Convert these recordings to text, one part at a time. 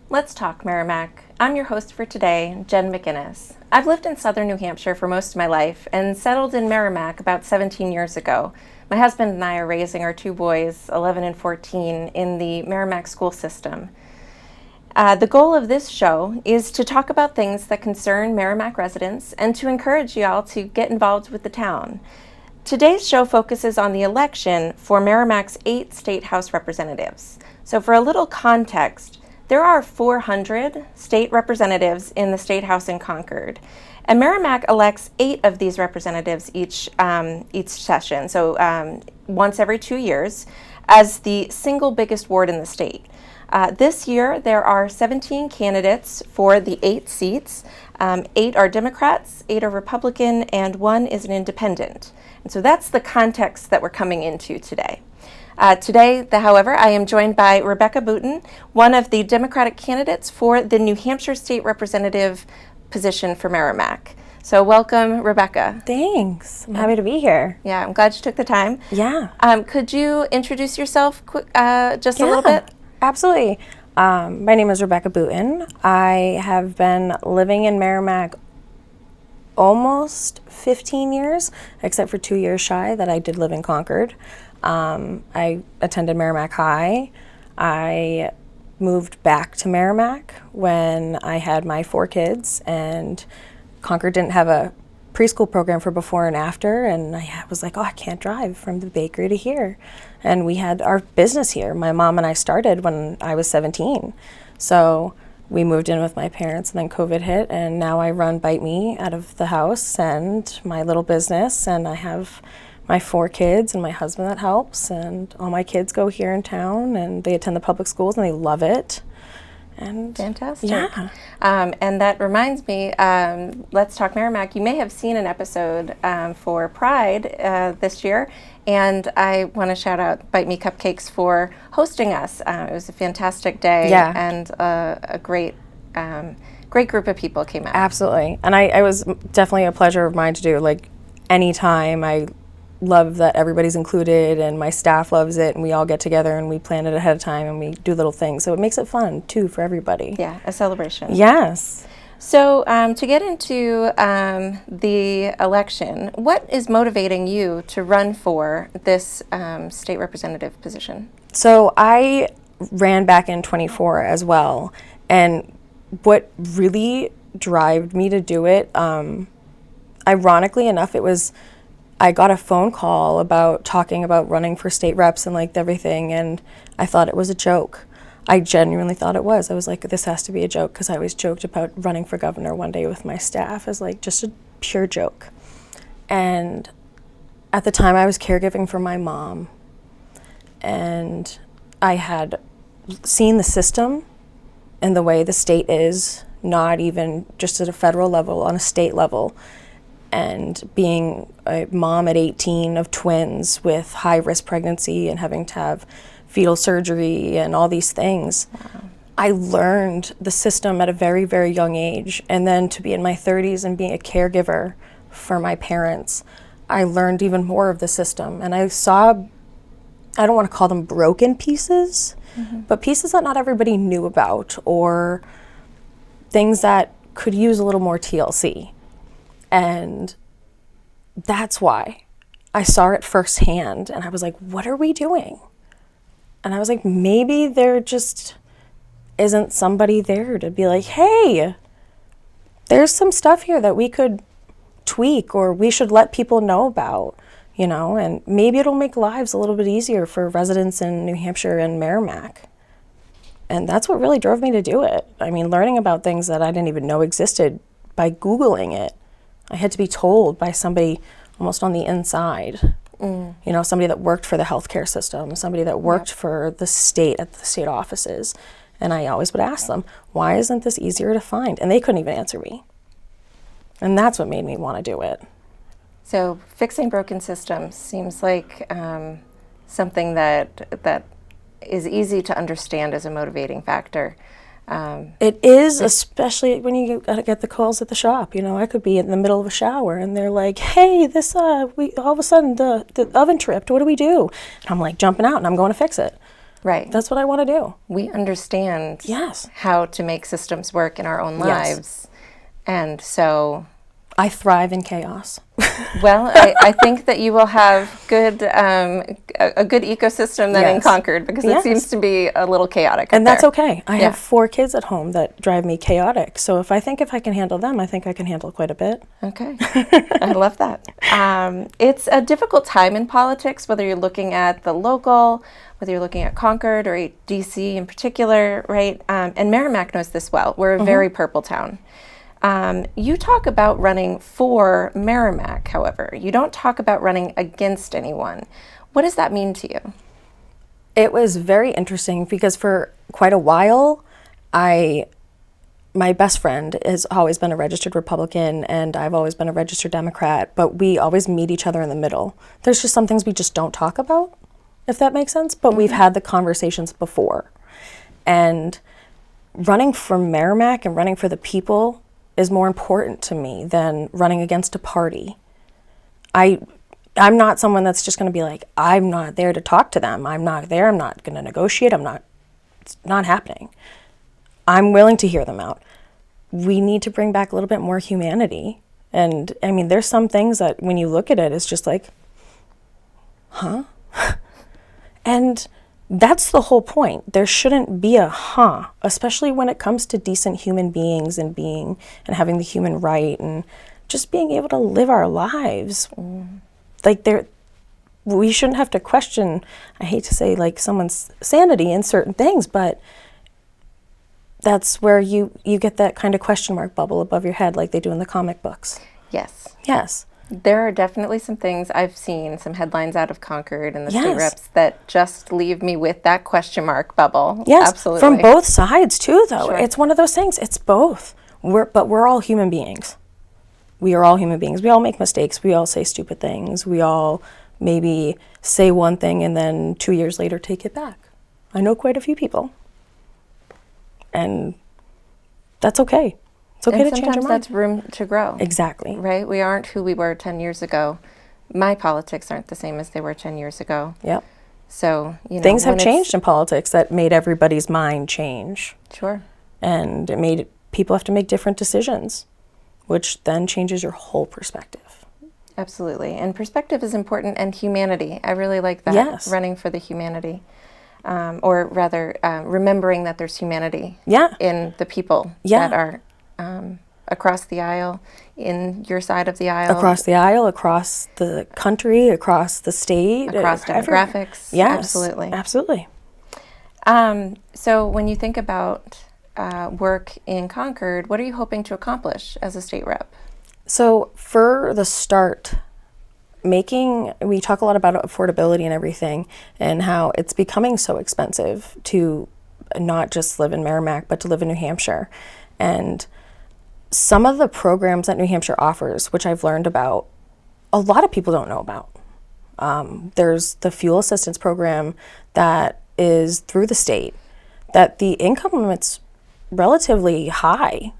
Let's talk Merrimack. I'm your host for today, Jen McInnes. I've lived in southern New Hampshire for most of my life and settled in Merrimack about 17 years ago. My husband and I are raising our two boys, 11 and 14, in the Merrimack school system. The goal of this show is to talk about things that concern Merrimack residents and to encourage y'all to get involved with the town. Today's show focuses on the election for Merrimack's 8 state house representatives. So for a little context, there are 400 state representatives in the State House in Concord, and Merrimack elects 8 of these representatives each session, so once every 2 years, as the single biggest ward in the state. This year, there are 17 candidates for the 8 seats. 8 are Democrats, 8 are Republican, and 1 is an independent. And so that's the context that we're coming into today. However, I am joined by Rebecca Boutin, one of the Democratic candidates for the New Hampshire State Representative position for Merrimack. So welcome, Rebecca. Thanks. I'm happy to be here. Yeah, I'm glad you took the time. Yeah. Could you introduce yourself a little bit? Absolutely. My name is Rebecca Boutin. I have been living in Merrimack almost 15 years, except for 2 years shy that I did live in Concord. I attended Merrimack High. I moved back to Merrimack when I had my 4 kids, and Concord didn't have a preschool program for before and after, and I was like, oh, I can't drive from the bakery to here. And we had our business here. My mom and I started when I was 17. So we moved in with my parents, and then COVID hit, and now I run Bite Me out of the house and my little business, and I have my 4 kids and my husband that helps, and all my kids go here in town, and they attend the public schools, and they love it. And fantastic. Yeah. And that reminds me, Let's Talk Merrimack, you may have seen an episode for Pride this year, and I want to shout out Bite Me Cupcakes for hosting us. It was a fantastic day, and a great group of people came out. Absolutely. And I was definitely a pleasure of mine to do. Like, anytime, I love that everybody's included and my staff loves it, and we all get together and we plan it ahead of time and we do little things. So it makes it fun too for everybody. Yeah, a celebration. Yes. So to get into the election, what is motivating you to run for this state representative position? So I ran back in 24 as well, and what really drove me to do it, ironically enough, I got a phone call about talking about running for state reps and like everything, and I thought it was a joke. I genuinely thought it was. I was like, this has to be a joke, because I always joked about running for governor one day with my staff as like just a pure joke. And at the time I was caregiving for my mom, and I had seen the system and the way the state is, not even just at a federal level, on a state level. And being a mom at 18 of twins with high-risk pregnancy and having to have fetal surgery and all these things, wow. I learned the system at a very, very young age. And then to be in my 30s and being a caregiver for my parents, I learned even more of the system. And I saw, I don't want to call them broken pieces, but pieces that not everybody knew about, or things that could use a little more TLC. And that's why I saw it firsthand, and I was like, what are we doing? And I was like, maybe there just isn't somebody there to be like, hey, there's some stuff here that we could tweak, or we should let people know about, and maybe it'll make lives a little bit easier for residents in New Hampshire and Merrimack. And that's what really drove me to do it. I mean, learning about things that I didn't even know existed by Googling it. I had to be told by somebody almost on the inside, somebody that worked for the healthcare system, somebody that worked for the state at the state offices. And I always would ask them, why isn't this easier to find? And they couldn't even answer me. And that's what made me want to do it. So fixing broken systems seems like something that is easy to understand as a motivating factor. It is, especially when you get the calls at the shop. I could be in the middle of a shower and they're like, hey, we all of a sudden the oven tripped, what do we do? And I'm like jumping out and I'm going to fix it. Right. That's what I want to do. We understand Yes. how to make systems work in our own Yes. lives. And so, I thrive in chaos. well, I think that you will have a good ecosystem then in Yes. Concord, because it Yes. seems to be a little chaotic. And up that's there. okay. I Yeah. have 4 kids at home that drive me chaotic. So if I can handle them, I think I can handle quite a bit. Okay. I love that. It's a difficult time in politics, whether you're looking at the local, whether you're looking at Concord or DC in particular, right? And Merrimack knows this well. We're a very purple town. You talk about running for Merrimack, however. You don't talk about running against anyone. What does that mean to you? It was very interesting because for quite a while, my best friend has always been a registered Republican and I've always been a registered Democrat, but we always meet each other in the middle. There's just some things we just don't talk about, if that makes sense, but we've had the conversations before. And running for Merrimack and running for the people is more important to me than running against a party. I'm not someone that's just going to be like, I'm not there to talk to them. I'm not there. I'm not going to negotiate. It's not happening. I'm willing to hear them out. We need to bring back a little bit more humanity. And I mean, there's some things that when you look at it, it's just like, huh? And that's the whole point. There shouldn't be a especially when it comes to decent human beings and having the human right and just being able to live our lives. Like we shouldn't have to question, I hate to say like someone's sanity in certain things, but that's where you get that kind of question mark bubble above your head like they do in the comic books. Yes. Yes. There are definitely some things I've seen, some headlines out of Concord and the state Yes. reps that just leave me with that question mark bubble. Yes, Absolutely. from both sides too, though. Sure. It's one of those things. It's both. But we're all human beings. We are all human beings. We all make mistakes. We all say stupid things. We all maybe say one thing and then 2 years later take it back. I know quite a few people. And that's okay. It's okay And to change sometimes your mind. that's room to grow. Exactly. Right? We aren't who we were 10 years ago. My politics aren't the same as they were 10 years ago. Yep. So, Things have when it's- changed in politics that made everybody's mind change. Sure. And it made people have to make different decisions, which then changes your whole perspective. Absolutely. And perspective is important, and humanity. I really like that. Yes. Running for the humanity. Or rather, remembering that there's humanity Yeah. in the people Yeah. that are across the aisle, in your side of the aisle. Across the aisle, across the country, across the state. Across everywhere. demographics. Yes. Absolutely. Absolutely. So when you think about work in Concord, what are you hoping to accomplish as a state rep? So for the start, we talk a lot about affordability and everything and how it's becoming so expensive to not just live in Merrimack, but to live in New Hampshire. And some of the programs that New Hampshire offers, which I've learned about, a lot of people don't know about. There's the fuel assistance program that is through the state, that the income limit's relatively high.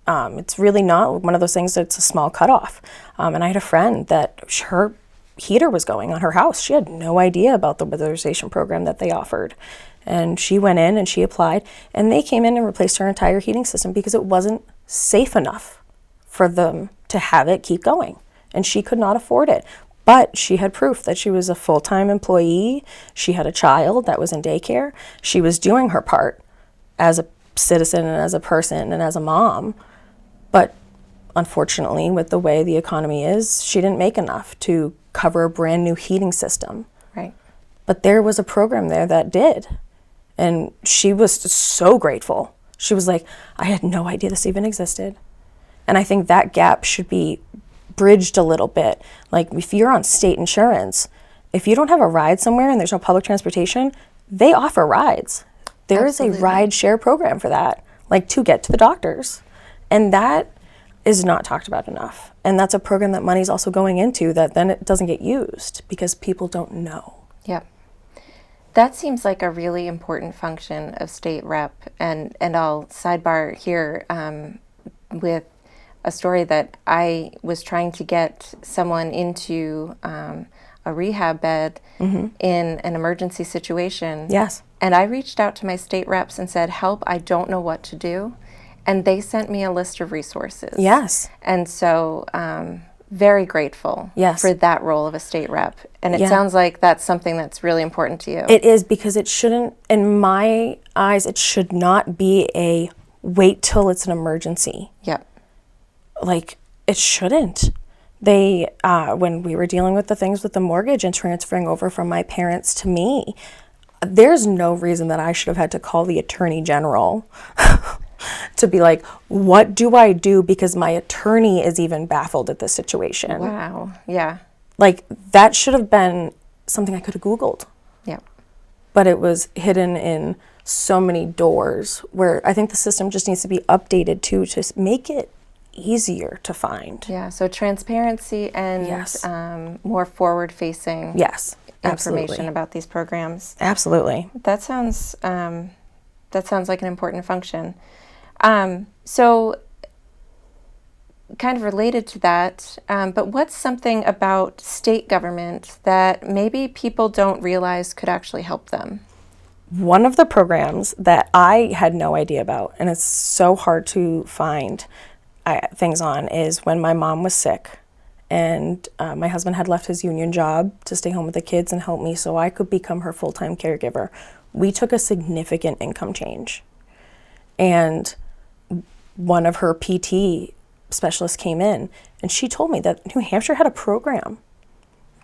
It's really not one of those things that's a small cutoff. And I had a friend that her heater was going on her house. She had no idea about the weatherization program that they offered. And she went in and she applied, and they came in and replaced her entire heating system because it wasn't safe enough for them to have it keep going. And she could not afford it. But she had proof that she was a full-time employee. She had a child that was in daycare. She was doing her part as a citizen and as a person and as a mom. But unfortunately, with the way the economy is, she didn't make enough to cover a brand new heating system. Right. But there was a program there that did. And she was so grateful. She was like, I had no idea this even existed. And I think that gap should be bridged a little bit. Like if you're on state insurance, if you don't have a ride somewhere and there's no public transportation, they offer rides. There Absolutely. is a ride share program for that, like to get to the doctors. And that is not talked about enough. And that's a program that money's also going into that then it doesn't get used because people don't know. Yep. That seems like a really important function of state rep. And I'll sidebar here with a story that I was trying to get someone into a a rehab bed in an emergency situation. Yes. And I reached out to my state reps and said, help, I don't know what to do. And they sent me a list of resources. Yes. And so very grateful for that role of a state rep. And it sounds like that's something that's really important to you. It is, because it shouldn't, in my eyes, it should not be a wait till it's an emergency. Yep. Like, it shouldn't. They, when we were dealing with the things with the mortgage and transferring over from my parents to me, there's no reason that I should have had to call the attorney general to be like, what do I do? Because my attorney is even baffled at this situation. Wow. Yeah. Like, that should have been something I could have Googled. Yep. But it was hidden in so many doors, where I think the system just needs to be updated to make it easier to find. Yeah, so transparency and more forward-facing information about these programs. Absolutely. That sounds like an important function. So kind of related to that, but what's something about state government that maybe people don't realize could actually help them? One of the programs that I had no idea about, and it's so hard to find things on, is when my mom was sick and my husband had left his union job to stay home with the kids and help me so I could become her full-time caregiver. We took a significant income change. And one of her PT specialists came in and she told me that New Hampshire had a program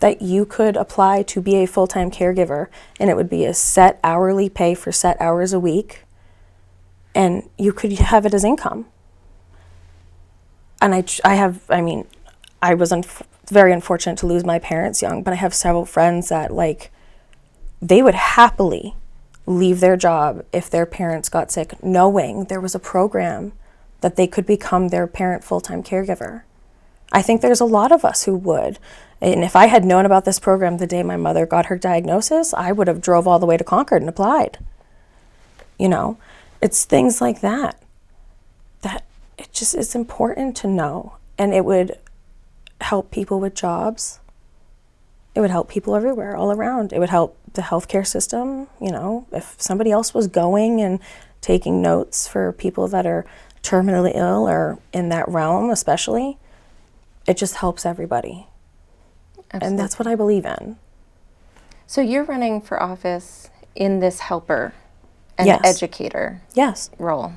that you could apply to be a full-time caregiver, and it would be a set hourly pay for set hours a week, and you could have it as income. And I was very unfortunate to lose my parents young, but I have several friends that, like, they would happily leave their job if their parents got sick, knowing there was a program that they could become their parent full-time caregiver. I think there's a lot of us who would. And if I had known about this program the day my mother got her diagnosis, I would have drove all the way to Concord and applied. You know, it's things like that it just is important to know. And it would help people with jobs. It would help people everywhere, all around. It would help the healthcare system. You know, if somebody else was going and taking notes for people that are terminally ill or in that realm especially, it just helps everybody. Absolutely. And that's what I believe in. So you're running for office in this helper and educator role.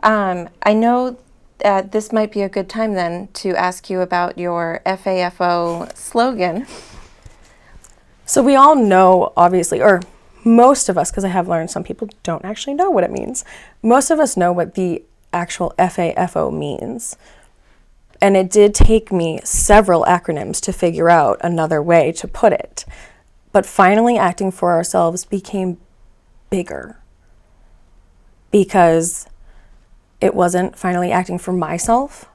I know that this might be a good time then to ask you about your FAFO slogan. So we all know, obviously, or most of us, because I have learned some people don't actually know what it means. Most of us know what the actual FAFO means. And it did take me several acronyms to figure out another way to put it. But finally acting for ourselves became bigger, because it wasn't finally acting for myself.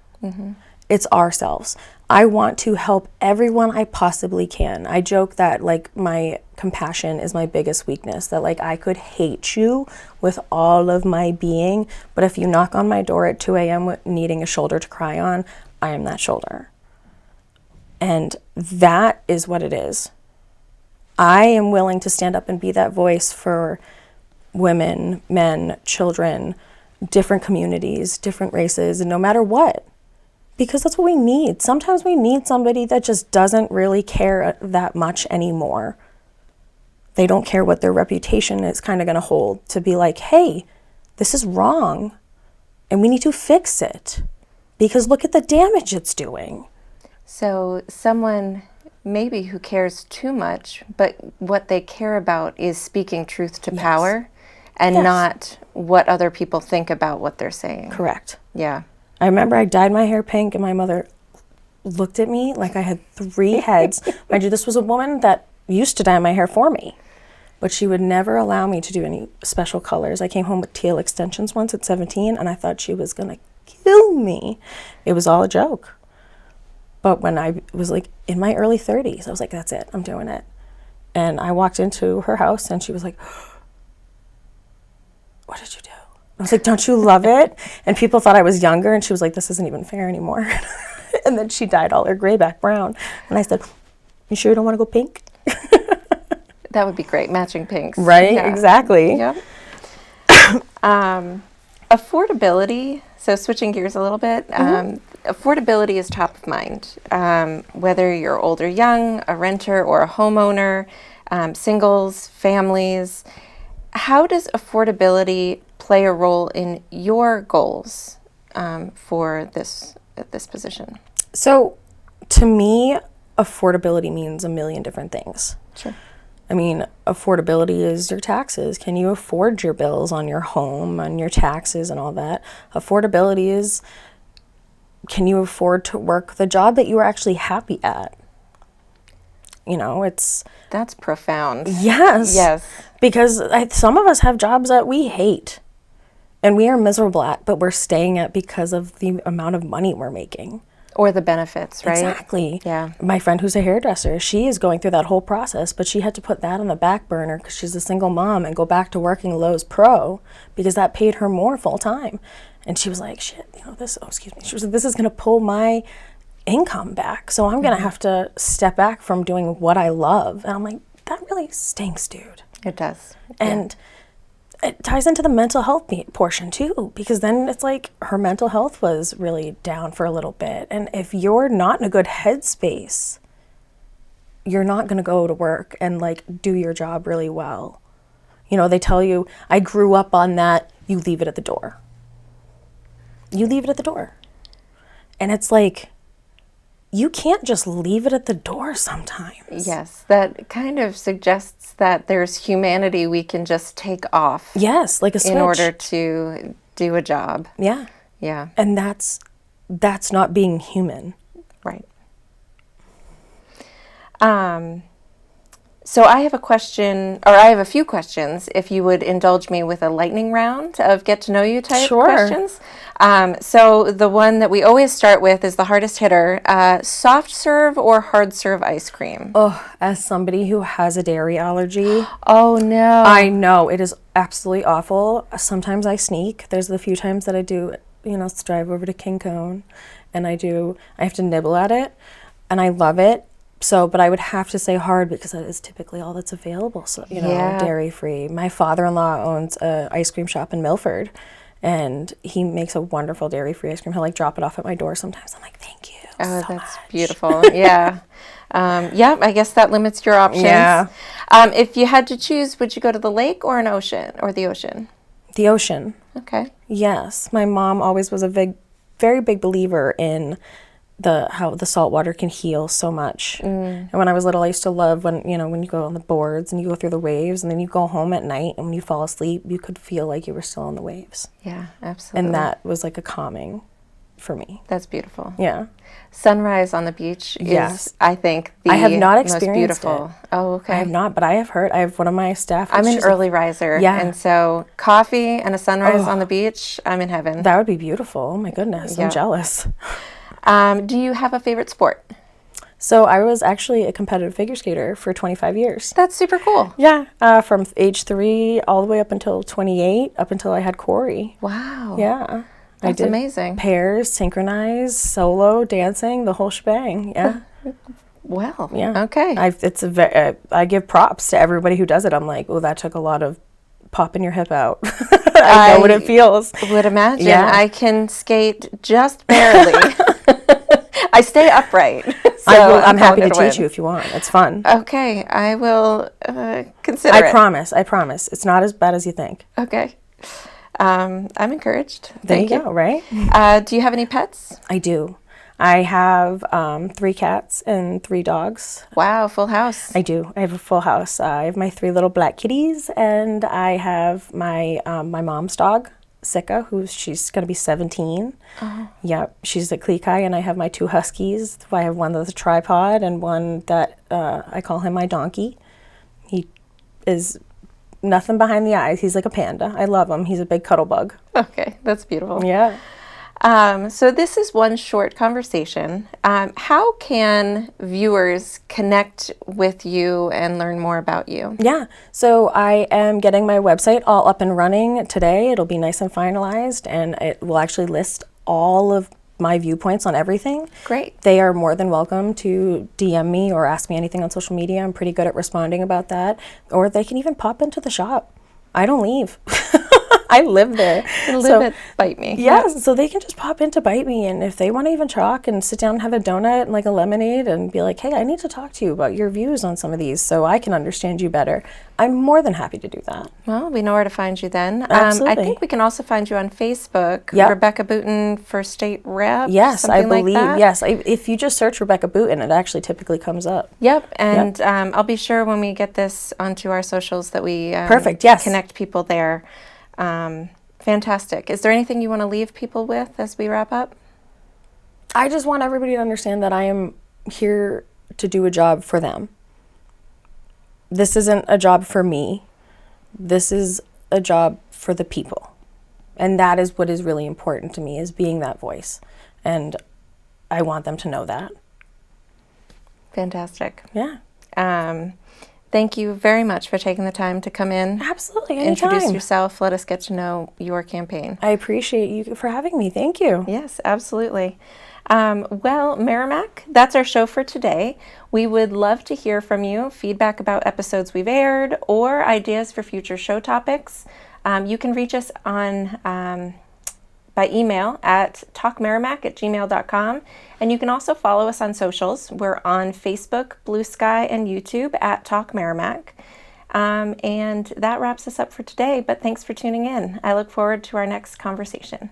It's ourselves. I want to help everyone I possibly can. I joke that, like, my compassion is my biggest weakness, that, like, I could hate you with all of my being, but if you knock on my door at 2 a.m. needing a shoulder to cry on, I am that shoulder. And that is what it is. I am willing to stand up and be that voice for women, men, children, different communities, different races, and no matter what. Because that's what we need. Sometimes we need somebody that just doesn't really care that much anymore. They don't care what their reputation is kind of going to hold, to be like, hey, this is wrong, and we need to fix it. Because look at the damage it's doing. So someone maybe who cares too much, but what they care about is speaking truth to power and not what other people think about what they're saying. Correct. Yeah. I remember I dyed my hair pink and my mother looked at me like I had 3 heads. Mind you, this was a woman that used to dye my hair for me, but she would never allow me to do any special colors. I came home with teal extensions once at 17 and I thought she was going to kill me. It was all a joke. But when I was, like, in my early 30s, I was like, that's it, I'm doing it. And I walked into her house and she was like, what did you do? I was like, don't you love it? And people thought I was younger, and she was like, this isn't even fair anymore. And then she dyed all her gray back brown. And I said, You sure you don't want to go pink? That would be great. Matching pinks. Right? Yeah. Exactly. Yep. Affordability. So switching gears a little bit. Affordability is top of mind. Whether you're old or young, a renter or a homeowner, singles, families. How does affordability play a role in your goals for this position? So, to me, affordability means a million different things. Sure. I mean, affordability is your taxes. Can you afford your bills on your home, on your taxes and all that? Affordability is, can you afford to work the job that you are actually happy at? You know, That's profound. Yes. Yes. Because some of us have jobs that we hate and we are miserable at, but we're staying at because of the amount of money we're making. Or the benefits, right? Exactly. Yeah. My friend who's a hairdresser, she is going through that whole process, but she had to put that on the back burner because she's a single mom and go back to working Lowe's Pro because that paid her more full time. And she was like, shit, you know, she was like, this is going to pull my income back. So I'm going to have to step back from doing what I love. And I'm like, that really stinks, dude. It does. And it ties into the mental health portion too, because then it's like her mental health was really down for a little bit. And if you're not in a good headspace, you're not going to go to work and like do your job really well. You know, they tell you, I grew up on that, you leave it at the door. You leave it at the door. And it's like, you can't just leave it at the door sometimes. Yes, that kind of suggests that there's humanity we can just take off. Yes, like a switch. In order to do a job. Yeah. Yeah. And that's not being human. Right. So I have a question, or I have a few questions, if you would indulge me with a lightning round of get to know you type questions. So the one that we always start with is the hardest hitter, soft serve or hard serve ice cream? Oh, as somebody who has a dairy allergy. Oh no. I know, it is absolutely awful. Sometimes I sneak. There's the few times that I do, you know, drive over to King Cone and I have to nibble at it and I love it. So, but I would have to say hard because that is typically all that's available. So, you know, dairy free. My father-in-law owns an ice cream shop in Milford, and he makes a wonderful dairy free ice cream. He'll like drop it off at my door sometimes. I'm like, thank you. Oh, so that's much. beautiful. Yeah. Yeah, I guess that limits your options. Yeah. If you had to choose, would you go to the lake or an ocean or the ocean? The ocean. Okay. Yes. My mom always was a very big believer in how the salt water can heal so much. And when I was little, I used to love when you go on the boards and you go through the waves and then you go home at night and when you fall asleep, you could feel like you were still on the waves. Yeah, absolutely. And that was like a calming for me. That's beautiful. Yeah. Sunrise on the beach is, I think, I have not most experienced beautiful. it. Oh, okay. I have not, but I have heard. I have one of my staff. I'm an early riser. Yeah. And so coffee and a sunrise on the beach, I'm in heaven. That would be beautiful. Oh my goodness. Yeah. I'm jealous. Do you have a favorite sport? So I was actually a competitive figure skater for 25 years. That's super cool. Yeah, from age 3 all the way up until 28, up until I had Corey. Wow. Yeah. That's I did amazing. Pairs, synchronized, solo, dancing, the whole shebang. Yeah. Well, Yeah. okay. I give props to everybody who does it. I'm like, oh, that took a lot of popping your hip out. I know what it feels. Would imagine. Yeah. I can skate just barely. I stay upright. So I'm happy to teach you if you want. It's fun. Okay, I will consider it. I promise. It's not as bad as you think. Okay. I'm encouraged. There Thank you go, right? Do you have any pets? I do. I have 3 cats and 3 dogs. Wow, full house. I do. I have a full house. I have my 3 little black kitties, and I have my mom's dog, Sika, she's going to be 17. Oh. Yep, she's a Klekai, and I have my 2 huskies. I have one that's a tripod and one that I call him my donkey. He is nothing behind the eyes. He's like a panda. I love him. He's a big cuddle bug. Okay, that's beautiful. Yeah. So this is one short conversation. How can viewers connect with you and learn more about you? Yeah, so I am getting my website all up and running today. It'll be nice and finalized, and it will actually list all of my viewpoints on everything, Great. they are more than welcome to DM me or ask me anything on social media. I'm pretty good at responding about that. Or they can even pop into the shop. I don't leave. I live there. Live it, bite me. Yeah, so they can just pop in to bite me, and if they want to even talk and sit down and have a donut and like a lemonade and be like, hey, I need to talk to you about your views on some of these so I can understand you better, I'm more than happy to do that. Well, we know where to find you then. Absolutely. I think we can also find you on Facebook. Yep. Rebecca Boutin for state rep. Yes, I something believe. Like that. Yes, if you just search Rebecca Boutin, it actually typically comes up. Yep, and I'll be sure when we get this onto our socials that we Perfect. Yes. connect people there. Fantastic. Is there anything you want to leave people with as we wrap up? I just want everybody to understand that I am here to do a job for them. This isn't a job for me. This is a job for the people. And that is what is really important to me, is being that voice. And I want them to know that. Fantastic. Yeah. Thank you very much for taking the time to come in. Absolutely. Anytime. Introduce yourself. Let us get to know your campaign. I appreciate you for having me. Thank you. Yes, absolutely. Well, Merrimack, that's our show for today. We would love to hear from you, feedback about episodes we've aired, or ideas for future show topics. You can reach us on by email at talkmerrimack@gmail.com. And you can also follow us on socials. We're on Facebook, Blue Sky, and YouTube at Talk Merrimack. And that wraps us up for today, but thanks for tuning in. I look forward to our next conversation.